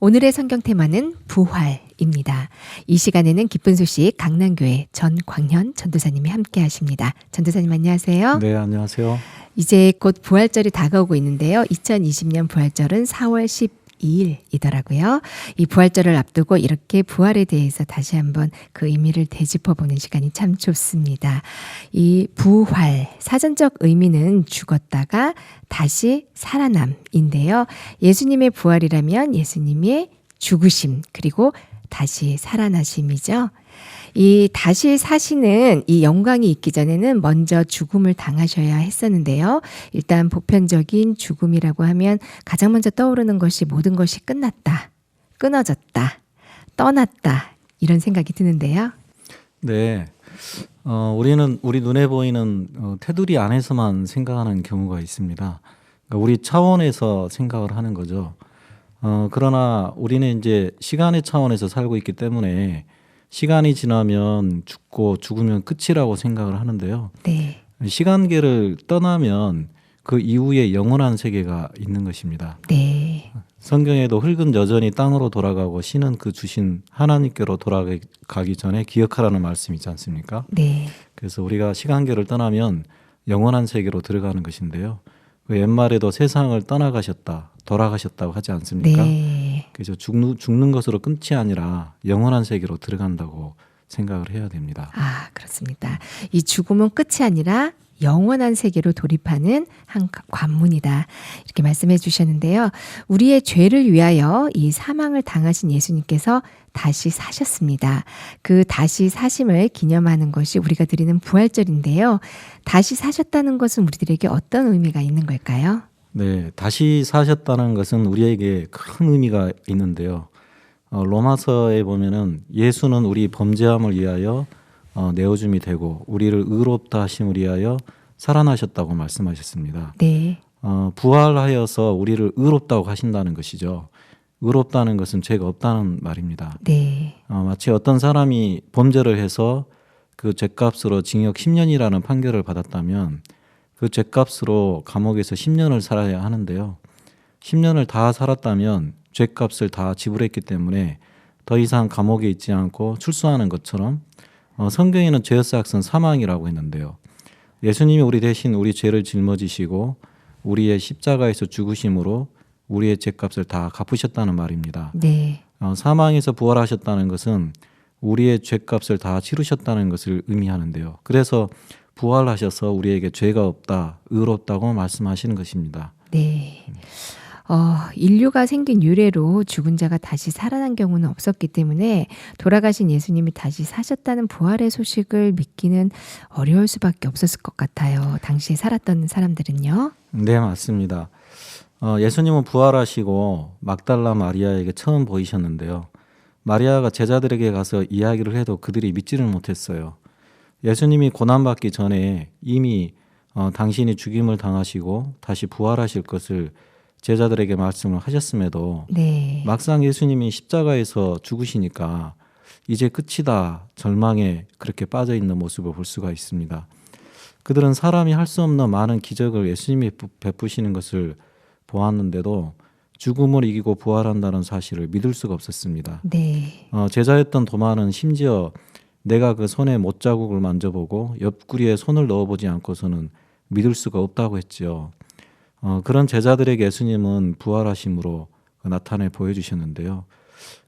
오늘의 성경 테마는 부활입니다. 이 시간에는 기쁜 소식 강남교회 전광현 전도사님이 함께 하십니다. 전도사님 안녕하세요. 네, 안녕하세요. 이제 곧 부활절이 다가오고 있는데요. 2020년 부활절은 4월 12일이더라고요. 이 부활절을 앞두고 이렇게 부활에 대해서 다시 한번 그 의미를 되짚어보는 시간이 참 좋습니다. 이 부활, 사전적 의미는 죽었다가 다시 살아남인데요. 예수님의 부활이라면 예수님의 죽으심 그리고 다시 살아나심이죠. 이 다시 사시는 이 영광이 있기 전에는 먼저 죽음을 당하셔야 했었는데요. 일단 보편적인 죽음이라고 하면 가장 먼저 떠오르는 것이 모든 것이 끝났다, 끊어졌다, 떠났다 이런 생각이 드는데요. 네, 우리는 우리 눈에 보이는 테두리 안에서만 생각하는 경우가 있습니다. 그러니까 우리 차원에서 생각을 하는 거죠. 그러나 우리는 이제 시간의 차원에서 살고 있기 때문에 시간이 지나면 죽고 죽으면 끝이라고 생각을 하는데요. 네. 시간계를 떠나면 그 이후에 영원한 세계가 있는 것입니다. 네. 성경에도 흙은 여전히 땅으로 돌아가고 신은 그 주신 하나님께로 돌아가기 전에 기억하라는 말씀이 있지 않습니까? 네. 그래서 우리가 시간계를 떠나면 영원한 세계로 들어가는 것인데요. 그 옛말에도 세상을 떠나가셨다, 돌아가셨다고 하지 않습니까? 네. 그래서 죽는 것으로 끝이 아니라 영원한 세계로 들어간다고 생각을 해야 됩니다. 아, 그렇습니다. 이 죽음은 끝이 아니라 영원한 세계로 돌입하는 한 관문이다. 이렇게 말씀해 주셨는데요. 우리의 죄를 위하여 이 사망을 당하신 예수님께서 다시 사셨습니다. 그 다시 사심을 기념하는 것이 우리가 드리는 부활절인데요. 다시 사셨다는 것은 우리들에게 어떤 의미가 있는 걸까요? 네, 다시 사셨다는 것은 우리에게 큰 의미가 있는데요. 로마서에 보면은 예수는 우리 범죄함을 위하여 내어줌이 되고 우리를 의롭다 하심을 위하여 살아나셨다고 말씀하셨습니다. 네. 부활하여서 우리를 의롭다고 하신다는 것이죠. 의롭다는 것은 죄가 없다는 말입니다. 네. 마치 어떤 사람이 범죄를 해서 그 죄값으로 징역 10년이라는 판결을 받았다면 그 죄값으로 감옥에서 10년을 살아야 하는데요. 10년을 다 살았다면 죄값을 다 지불했기 때문에 더 이상 감옥에 있지 않고 출소하는 것처럼 성경에는 죄의 삭은 사망이라고 했는데요. 예수님이 우리 대신 우리 죄를 짊어지시고 우리의 십자가에서 죽으심으로 우리의 죄값을 다 갚으셨다는 말입니다. 네. 사망에서 부활하셨다는 것은 우리의 죄값을 다 치르셨다는 것을 의미하는데요. 그래서 부활하셔서 우리에게 죄가 없다, 의롭다고 말씀하시는 것입니다. 네. 인류가 생긴 유래로 죽은 자가 다시 살아난 경우는 없었기 때문에 돌아가신 예수님이 다시 사셨다는 부활의 소식을 믿기는 어려울 수밖에 없었을 것 같아요. 당시에 살았던 사람들은요. 네, 맞습니다. 예수님은 부활하시고 막달라 마리아에게 처음 보이셨는데요. 마리아가 제자들에게 가서 이야기를 해도 그들이 믿지를 못했어요. 예수님이 고난받기 전에 이미 당신이 죽임을 당하시고 다시 부활하실 것을 제자들에게 말씀을 하셨음에도 네. 막상 예수님이 십자가에서 죽으시니까 이제 끝이다 절망에 그렇게 빠져있는 모습을 볼 수가 있습니다. 그들은 사람이 할 수 없는 많은 기적을 예수님이 베푸시는 것을 보았는데도 죽음을 이기고 부활한다는 사실을 믿을 수가 없었습니다. 네. 제자였던 도마는 심지어 내가 그 손에 못자국을 만져보고 옆구리에 손을 넣어보지 않고서는 믿을 수가 없다고 했죠. 그런 제자들에게 예수님은 부활하심으로 나타내 보여주셨는데요.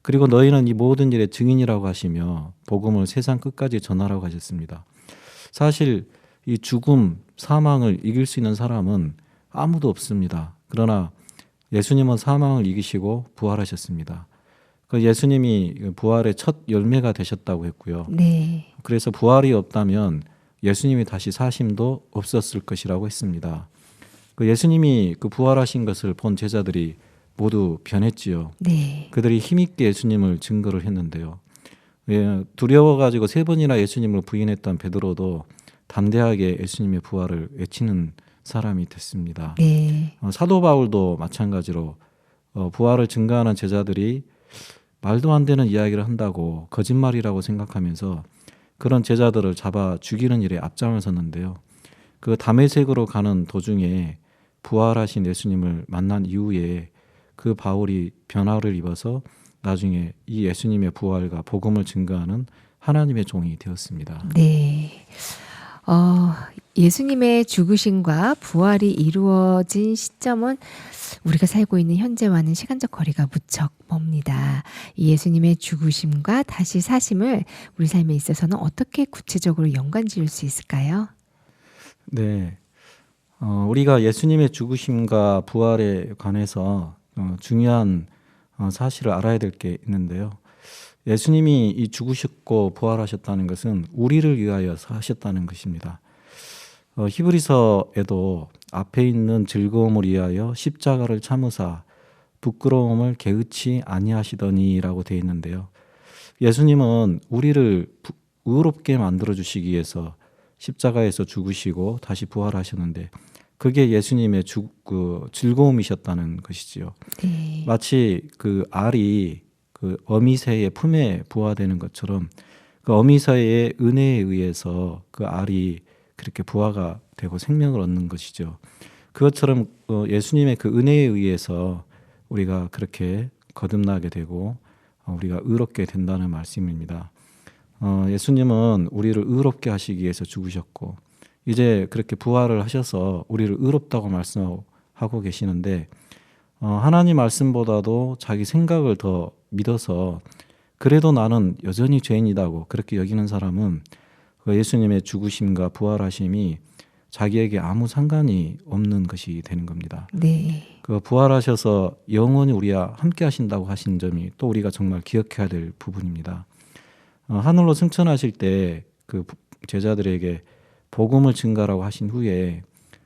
그리고 너희는 이 모든 일의 증인이라고 하시며 복음을 세상 끝까지 전하라고 하셨습니다. 사실 이 죽음, 사망을 이길 수 있는 사람은 아무도 없습니다. 그러나 예수님은 사망을 이기시고 부활하셨습니다. 그 예수님이 부활의 첫 열매가 되셨다고 했고요. 네. 그래서 부활이 없다면 예수님이 다시 사심도 없었을 것이라고 했습니다. 그 예수님이 그 부활하신 것을 본 제자들이 모두 변했지요. 네. 그들이 힘있게 예수님을 증거를 했는데요. 두려워가지고 3번이나 예수님을 부인했던 베드로도 담대하게 예수님의 부활을 외치는 사람이 됐습니다. 네. 사도 바울도 마찬가지로 부활을 증거하는 제자들이 말도 안 되는 이야기를 한다고 거짓말이라고 생각하면서 그런 제자들을 잡아 죽이는 일에 앞장을 섰는데요. 그 다메섹으로 가는 도중에 부활하신 예수님을 만난 이후에 그 바울이 변화를 입어서 나중에 이 예수님의 부활과 복음을 증거하는 하나님의 종이 되었습니다. 네. 예수님의 죽으심과 부활이 이루어진 시점은 우리가 살고 있는 현재와는 시간적 거리가 무척 멉니다. 이 예수님의 죽으심과 다시 사심을 우리 삶에 있어서는 어떻게 구체적으로 연관 지을 수 있을까요? 네. 우리가 예수님의 죽으심과 부활에 관해서 중요한 사실을 알아야 될 게 있는데요. 예수님이 이 죽으셨고 부활하셨다는 것은 우리를 위하여 하셨다는 것입니다. 히브리서에도 앞에 있는 즐거움을 위하여 십자가를 참으사 부끄러움을 개의치 아니하시더니라고 되어 있는데요. 예수님은 우리를 의롭게 만들어 주시기 위해서 십자가에서 죽으시고 다시 부활하셨는데 그게 예수님의 즐거움이셨다는 것이지요. 네. 마치 그 알이 그 어미새의 품에 부화되는 것처럼 그 어미새의 은혜에 의해서 그 알이 그렇게 부화가 되고 생명을 얻는 것이죠. 그것처럼 예수님의 그 은혜에 의해서 우리가 그렇게 거듭나게 되고 우리가 의롭게 된다는 말씀입니다. 예수님은 우리를 의롭게 하시기 위해서 죽으셨고 이제 그렇게 부활을 하셔서 우리를 의롭다고 말씀하고 계시는데 하나님 말씀보다도 자기 생각을 더 믿어서 그래도 나는 여전히 죄인이다고 그렇게 여기는 사람은 그 예수님의 죽으심과 부활하심이 자기에게 아무 상관이 없는 것이 되는 겁니다. 네. 그 부활하셔서 영원히 우리와 함께 하신다고 하신 점이 또 우리가 정말 기억해야 될 부분입니다. 하늘로 승천하실 때 그 제자들에게 복음을 증가라고 하신 후에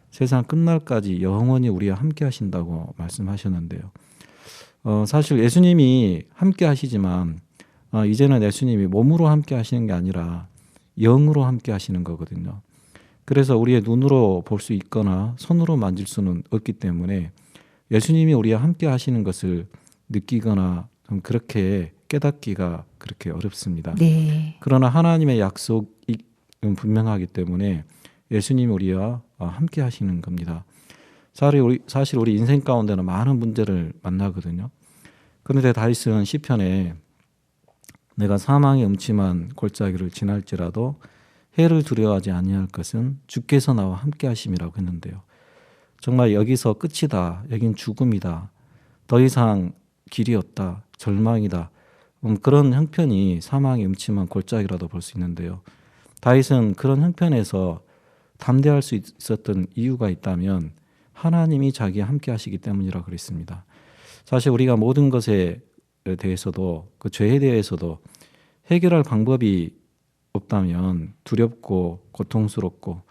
세상 끝날까지 영원히 우리와 함께 하신다고 말씀하셨는데요. 사실 예수님이 함께 하시지만 이제는 예수님이 몸으로 함께 하시는 게 아니라 영으로 함께 하시는 거거든요. 그래서 우리의 눈으로 볼 수 있거나 손으로 만질 수는 없기 때문에 예수님이 우리와 함께 하시는 것을 느끼거나 좀 그렇게 깨닫기가 그렇게 어렵습니다. 네. 그러나 하나님의 약속이 분명하기 때문에 예수님이 우리와 함께 하시는 겁니다. 사실 우리 인생 가운데는 많은 문제를 만나거든요. 그런데 다윗은 시편에 내가 사망의 음침한 골짜기를 지날지라도 해를 두려워하지 아니할 것은 주께서 나와 함께 하심이라고 했는데요. 정말 여기서 끝이다. 여긴 죽음이다. 더 이상 길이 없다. 절망이다. 그런 형편이 사망의 음침한 골짜기라도 볼 수 있는데요. 다윗은 그런 형편에서 담대할 수 있었던 이유가 있다면 하나님이 자기와 함께 하시기 때문이라고 그랬습니다. 사실 우리가 모든 것에 대해서도 그 죄에 대해서도 해결할 방법이 없다면 두렵고 고통스럽고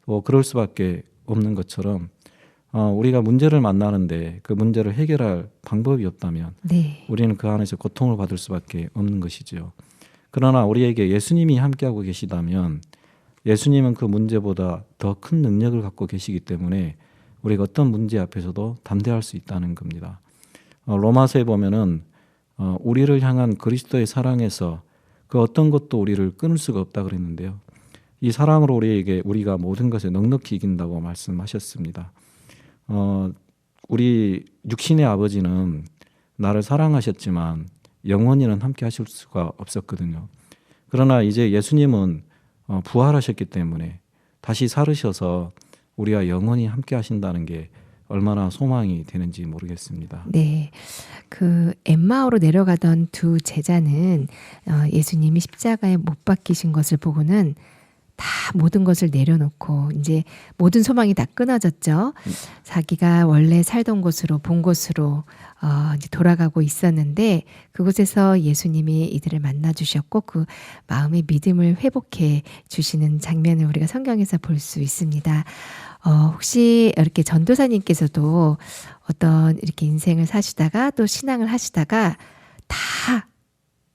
또 그럴 수밖에 없는 것처럼 우리가 문제를 만나는데 그 문제를 해결할 방법이 없다면 네. 우리는 그 안에서 고통을 받을 수밖에 없는 것이지요. 그러나 우리에게 예수님이 함께하고 계시다면 예수님은 그 문제보다 더 큰 능력을 갖고 계시기 때문에 우리가 어떤 문제 앞에서도 담대할 수 있다는 겁니다. 로마서에 보면은 우리를 향한 그리스도의 사랑에서 그 어떤 것도 우리를 끊을 수가 없다 그랬는데요. 이 사랑으로 우리가 모든 것에 넉넉히 이긴다고 말씀하셨습니다. 우리 육신의 아버지는 나를 사랑하셨지만 영원히는 함께 하실 수가 없었거든요. 그러나 이제 예수님은 부활하셨기 때문에 다시 살으셔서 우리와 영원히 함께 하신다는 게 얼마나 소망이 되는지 모르겠습니다. 네. 그 엠마오로 내려가던 두 제자는 예수님이 십자가에 못 박히신 것을 보고는 다 모든 것을 내려놓고 이제 모든 소망이 다 끊어졌죠. 자기가 원래 살던 곳으로 본 곳으로 이제 돌아가고 있었는데 그곳에서 예수님이 이들을 만나 주셨고 그 마음의 믿음을 회복해 주시는 장면을 우리가 성경에서 볼 수 있습니다. 혹시 이렇게 전도사님께서도 어떤 이렇게 인생을 사시다가 또 신앙을 하시다가 다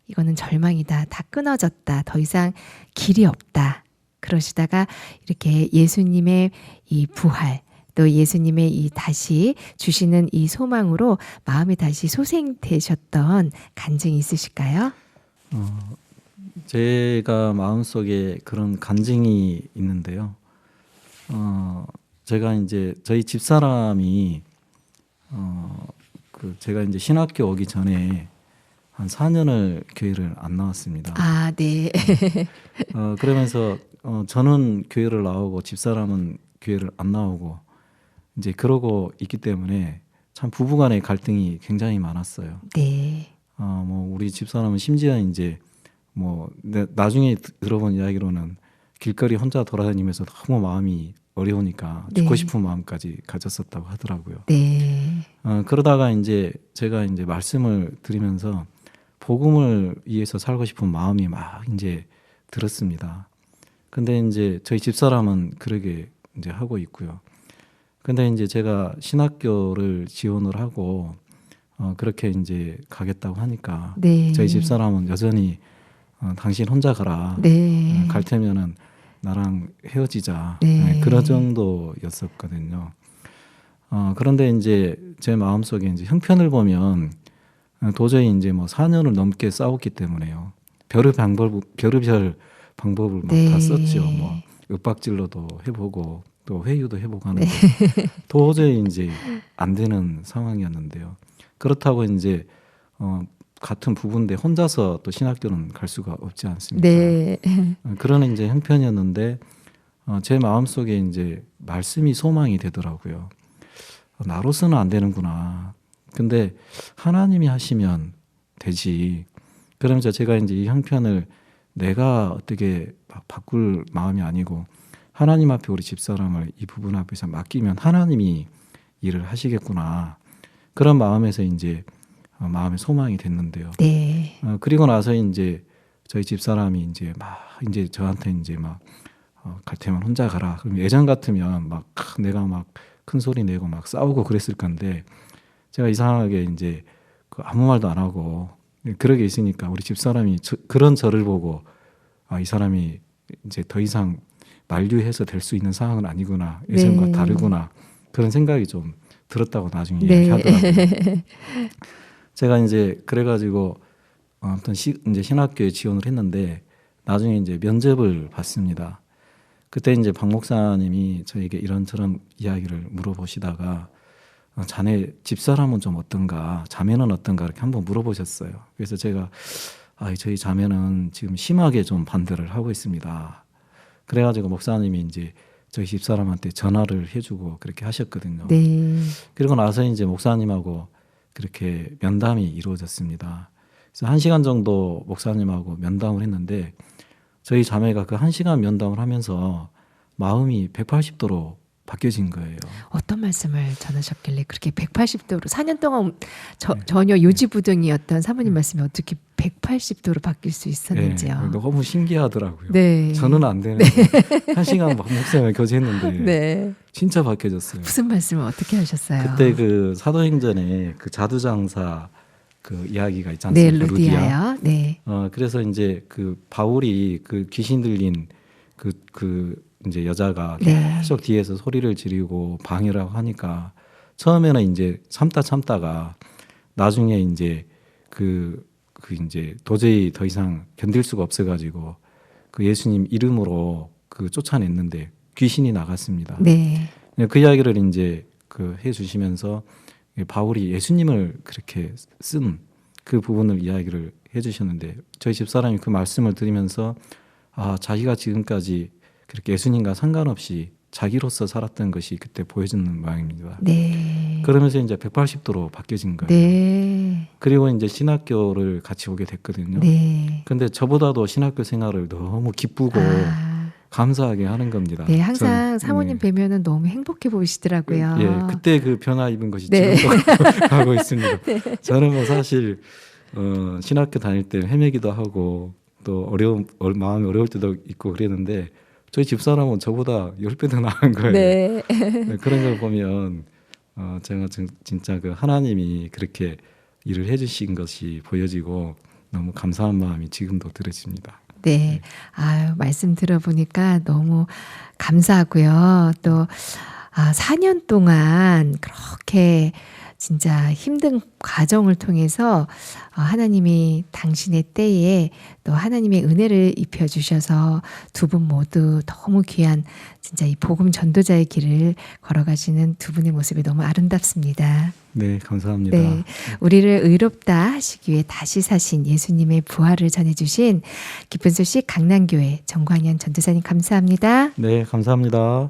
이거는 절망이다, 다 끊어졌다, 더 이상 길이 없다. 그러시다가 이렇게 예수님의 이 부활, 또 예수님의 이 다시 주시는 이 소망으로 마음이 다시 소생되셨던 간증이 있으실까요? 제가 마음속에 그런 간증이 있는데요. 제가 이제 저희 집사람이 그 제가 이제 신학교 오기 전에 한 4년을 교회를 안 나왔습니다. 아, 네. 그러면서 저는 교회를 나오고 집사람은 교회를 안 나오고 이제 그러고 있기 때문에 참 부부간의 갈등이 굉장히 많았어요. 네. 뭐 우리 집사람은 심지어 이제 뭐 나중에 들어본 이야기로는 길거리 혼자 돌아다니면서 너무 마음이 어려우니까 네. 죽고 싶은 마음까지 가졌었다고 하더라고요. 네. 그러다가 이제 제가 이제 말씀을 드리면서 복음을 위해서 살고 싶은 마음이 막 이제 들었습니다. 근데 이제 저희 집사람은 그러게 이제 하고 있고요. 근데 이제 제가 신학교를 지원을 하고 그렇게 이제 가겠다고 하니까 네. 저희 집사람은 여전히 당신 혼자 가라. 네. 갈 테면은 나랑 헤어지자. 네. 그런 정도였었거든요. 그런데 이제 제 마음속에 이제 형편을 보면 도저히 이제 뭐 4년을 넘게 싸웠기 때문에요. 별의별 방법을 막 다 네. 썼죠. 뭐 윽박질러도 해보고 또 회유도 해보고 하는데 도저히 이제 안 되는 상황이었는데요. 그렇다고 이제 같은 부부인데 혼자서 또 신학교는 갈 수가 없지 않습니까? 네. 그런 이제 형편이었는데 제 마음속에 이제 말씀이 소망이 되더라고요. 나로서는 안 되는구나. 근데 하나님이 하시면 되지. 그러면서 제가 이제 이 형편을 내가 어떻게 바꿀 마음이 아니고 하나님 앞에 우리 집사람을 이 부분 앞에서 맡기면 하나님이 일을 하시겠구나. 그런 마음에서 이제 마음의 소망이 됐는데요. 네. 그리고 나서 이제 저희 집사람이 이제 막 이제 저한테 이제 막 갈 테면 혼자 가라. 그럼 예전 같으면 막 내가 막 큰 소리 내고 막 싸우고 그랬을 건데 제가 이상하게 이제 아무 말도 안 하고 그러게 있으니까 우리 집사람이 그런 저를 보고 이 사람이 이제 더 이상 만류해서 될 수 있는 상황은 아니구나. 예전과 네. 다르구나. 그런 생각이 좀 들었다고 나중에 네. 이야기하더라고요. 제가 이제 그래가지고 아무튼 이제 신학교에 지원을 했는데 나중에 이제 면접을 봤습니다. 그때 이제 박 목사님이 저에게 이런저런 이야기를 물어보시다가 자네 집사람은 좀 어떤가, 자매는 어떤가 이렇게 한번 물어보셨어요. 그래서 제가 저희 자매는 지금 심하게 좀 반대를 하고 있습니다. 그래가지고 목사님이 이제 저희 집사람한테 전화를 해주고 그렇게 하셨거든요. 네. 그리고 나서 이제 목사님하고 그렇게 면담이 이루어졌습니다. 그래서 1시간 정도 목사님하고 면담을 했는데 저희 자매가 그 1시간 면담을 하면서 마음이 180도로 바뀌어진 거예요. 어떤 말씀을 전하셨길래 그렇게 180도로 4년 동안 전혀 요지부동이었던 사모님 말씀이 어떻게 180도로 바뀔 수 있었는지요? 네, 너무 신기하더라고요. 네. 저는 안 되는데 1시간 막 목사님을 교제했는데 네. 진짜 바뀌어졌어요. 무슨 말씀을 어떻게 하셨어요? 그때 그 사도행전에 그 자두장사 그 이야기가 있지 네, 않습니까? 루디아. 루디아요. 네. 그래서 이제 그 바울이 그 귀신 들린 그 이제 여자가 네. 계속 뒤에서 소리를 지르고 방해라고 하니까 처음에는 이제 참다가 나중에 이제 그 이제 도저히 더 이상 견딜 수가 없어가지고 그 예수님 이름으로 그 쫓아냈는데 귀신이 나갔습니다. 네. 그 이야기를 이제 그 해주시면서 바울이 예수님을 그렇게 쓴 그 부분을 이야기를 해주셨는데 저희 집사람이 그 말씀을 드리면서 자기가 지금까지 그렇게 예수님과 상관없이 자기로서 살았던 것이 그때 보여지는 모양입니다. 네. 그러면서 이제 180도로 바뀌어진 거예요. 네. 그리고 이제 신학교를 같이 오게 됐거든요. 네. 근데 저보다도 신학교 생활을 너무 기쁘고 감사하게 하는 겁니다. 네, 항상 저는, 사모님 뵈면은 너무 행복해 보이시더라고요. 예, 그때 그 변화 입은 것이 네. 지금도 가고 있습니다. 저는 뭐 사실 신학교 다닐 때 헤매기도 하고 또 마음이 어려울 때도 있고 그랬는데 저희 집사람은 저보다 10배 더 나은 거예요. 네. 그런 걸 보면 제가 진짜 그 하나님이 그렇게 일을 해주신 것이 보여지고 너무 감사한 마음이 지금도 들어집니다. 네. 말씀 들어보니까 너무 감사하고요. 또 4년 동안 그렇게 진짜 힘든 과정을 통해서 하나님이 당신의 때에 또 하나님의 은혜를 입혀주셔서 두 분 모두 너무 귀한 진짜 이 복음 전도자의 길을 걸어가시는 두 분의 모습이 너무 아름답습니다. 네, 감사합니다. 네, 우리를 의롭다 하시기 위해 다시 사신 예수님의 부활을 전해주신 기쁜 소식 강남교회 정광현 전도사님 감사합니다. 네, 감사합니다.